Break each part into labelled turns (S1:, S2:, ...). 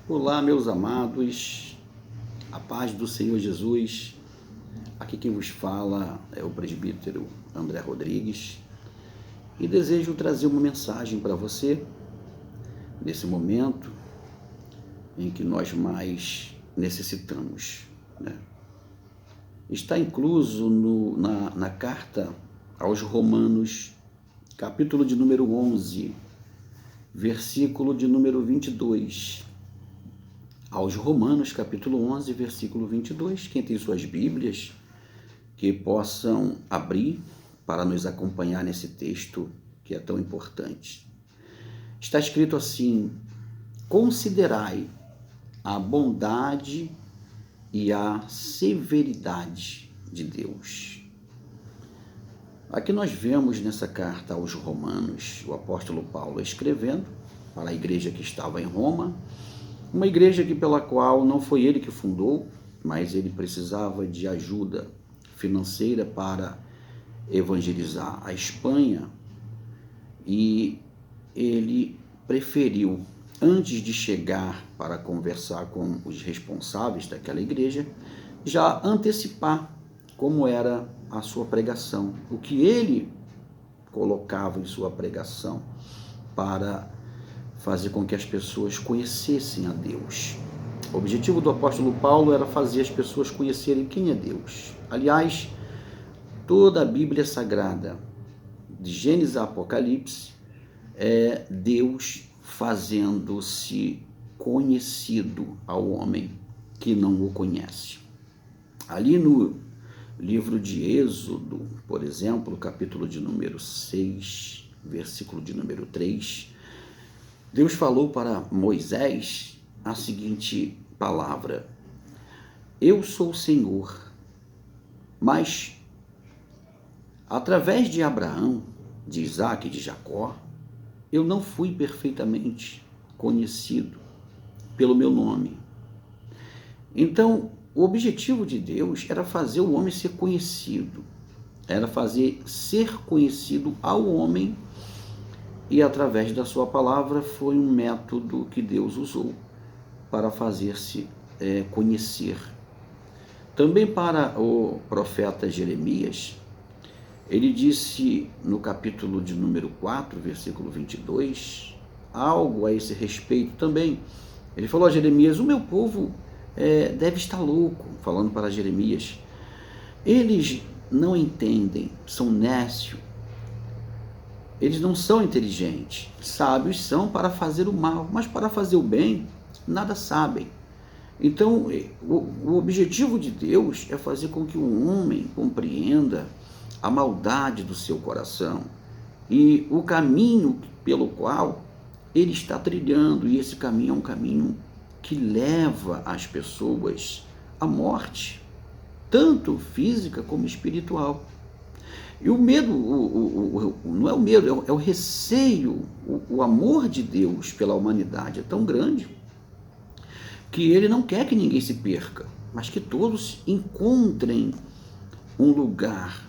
S1: Olá, meus amados, a paz do Senhor Jesus. Aqui quem vos fala é o presbítero André Rodrigues e desejo trazer uma mensagem para você nesse momento em que nós mais necessitamos, né? Está incluso na carta aos Romanos, capítulo de número 11, versículo de número 22. Aos Romanos, capítulo 11, versículo 22. Quem tem suas Bíblias, que possam abrir para nos acompanhar nesse texto que é tão importante. Está escrito assim: considerai a bondade e a severidade de Deus. Aqui nós vemos nessa carta aos Romanos, o apóstolo Paulo escrevendo para a igreja que estava em Roma, uma igreja pela qual não foi ele que fundou, mas ele precisava de ajuda financeira para evangelizar a Espanha, e ele preferiu, antes de chegar para conversar com os responsáveis daquela igreja, já antecipar como era a sua pregação, o que ele colocava em sua pregação para fazer com que as pessoas conhecessem a Deus. O objetivo do apóstolo Paulo era fazer as pessoas conhecerem quem é Deus. Aliás, toda a Bíblia Sagrada, de Gênesis a Apocalipse, é Deus fazendo-se conhecido ao homem que não o conhece. Ali no livro de Êxodo, por exemplo, capítulo de número 6, versículo de número 3, Deus falou para Moisés a seguinte palavra: eu sou o Senhor, mas através de Abraão, de Isaac e de Jacó, eu não fui perfeitamente conhecido pelo meu nome. Então, o objetivo de Deus era fazer o homem ser conhecido, era fazer ser conhecido ao homem, e através da sua palavra foi um método que Deus usou para fazer-se conhecer. Também para o profeta Jeremias, ele disse no capítulo de número 4, versículo 22, algo a esse respeito também. Ele falou a Jeremias: o meu povo deve estar louco, falando para Jeremias. Eles não entendem, são nécios. Eles não são inteligentes. Sábios são para fazer o mal, mas para fazer o bem, nada sabem. Então, o objetivo de Deus é fazer com que o homem compreenda a maldade do seu coração e o caminho pelo qual ele está trilhando. E esse caminho é um caminho que leva as pessoas à morte, tanto física como espiritual. E o medo, não é o medo, é o receio, o amor de Deus pela humanidade é tão grande que ele não quer que ninguém se perca, mas que todos encontrem um lugar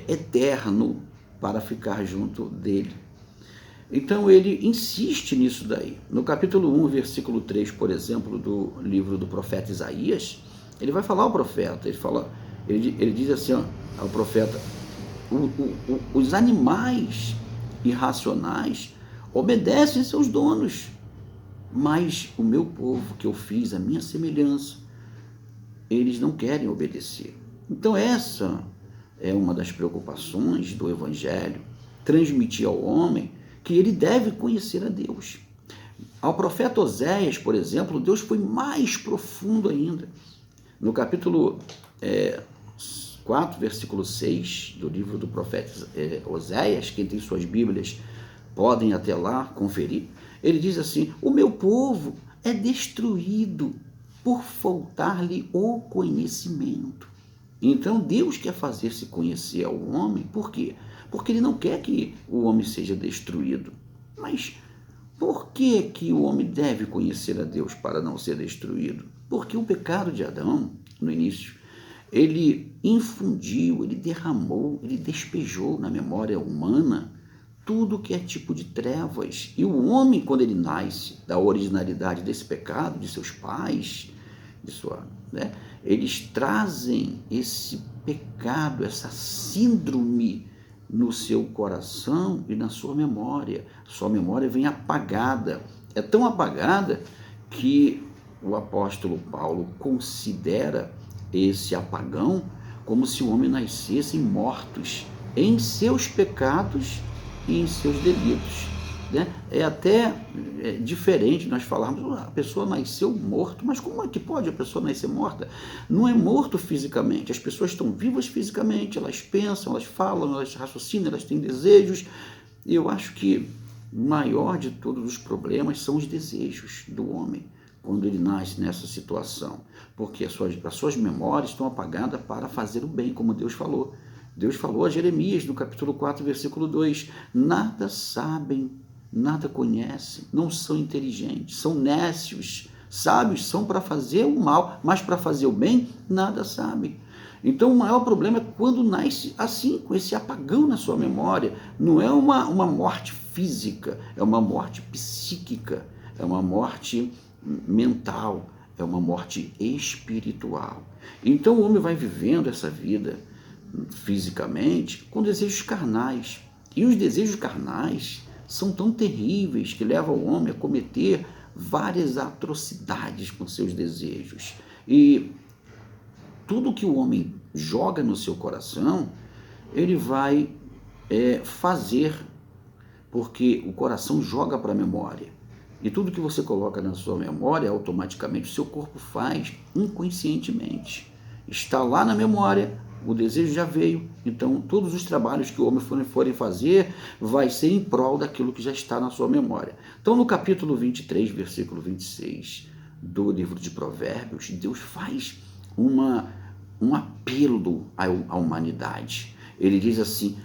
S1: eterno para ficar junto dele. Então ele insiste nisso daí. No capítulo 1, versículo 3, por exemplo, do livro do profeta Isaías, ele vai falar ao profeta, ele diz assim ao profeta: os animais irracionais obedecem seus donos, mas o meu povo, que eu fiz a minha semelhança, eles não querem obedecer. Então essa é uma das preocupações do Evangelho, transmitir ao homem que ele deve conhecer a Deus. Ao profeta Oséias, por exemplo, Deus foi mais profundo ainda. No capítulo 4, versículo 6 do livro do profeta Oséias, quem tem suas Bíblias podem até lá conferir, ele diz assim: o meu povo é destruído por faltar-lhe o conhecimento. Então Deus quer fazer-se conhecer ao homem, por quê? Porque ele não quer que o homem seja destruído. Mas por que o homem deve conhecer a Deus para não ser destruído? Porque o pecado de Adão, no início, ele infundiu, ele derramou, ele despejou na memória humana tudo que é tipo de trevas. E o homem, quando ele nasce da originalidade desse pecado, de seus pais, né, eles trazem esse pecado, essa síndrome no seu coração e na sua memória. Sua memória vem apagada. É tão apagada que o apóstolo Paulo considera esse apagão como se o homem nascesse mortos em seus pecados e em seus delitos. Né? É até diferente nós falarmos, a pessoa nasceu morto, mas como é que pode a pessoa nascer morta? Não é morto fisicamente, as pessoas estão vivas fisicamente, elas pensam, elas falam, elas raciocinam, elas têm desejos. E eu acho que o maior de todos os problemas são os desejos do homem, quando ele nasce nessa situação, porque as suas memórias estão apagadas para fazer o bem, como Deus falou. Deus falou a Jeremias, no capítulo 4, versículo 2, nada sabem, nada conhecem, não são inteligentes, são nécios, sábios são para fazer o mal, mas para fazer o bem, nada sabem. Então o maior problema é quando nasce assim, com esse apagão na sua memória. Não é uma morte física, é uma morte psíquica, é uma morte mental, é uma morte espiritual. Então o homem vai vivendo essa vida fisicamente com desejos carnais. E os desejos carnais são tão terríveis que levam o homem a cometer várias atrocidades com seus desejos. E tudo que o homem joga no seu coração, ele vai fazer, porque o coração joga para a memória. E tudo que você coloca na sua memória, automaticamente o seu corpo faz inconscientemente. Está lá na memória, o desejo já veio, então todos os trabalhos que o homem forem fazer vai ser em prol daquilo que já está na sua memória. Então no capítulo 23, versículo 26 do livro de Provérbios, Deus faz um apelo à humanidade. Ele diz assim,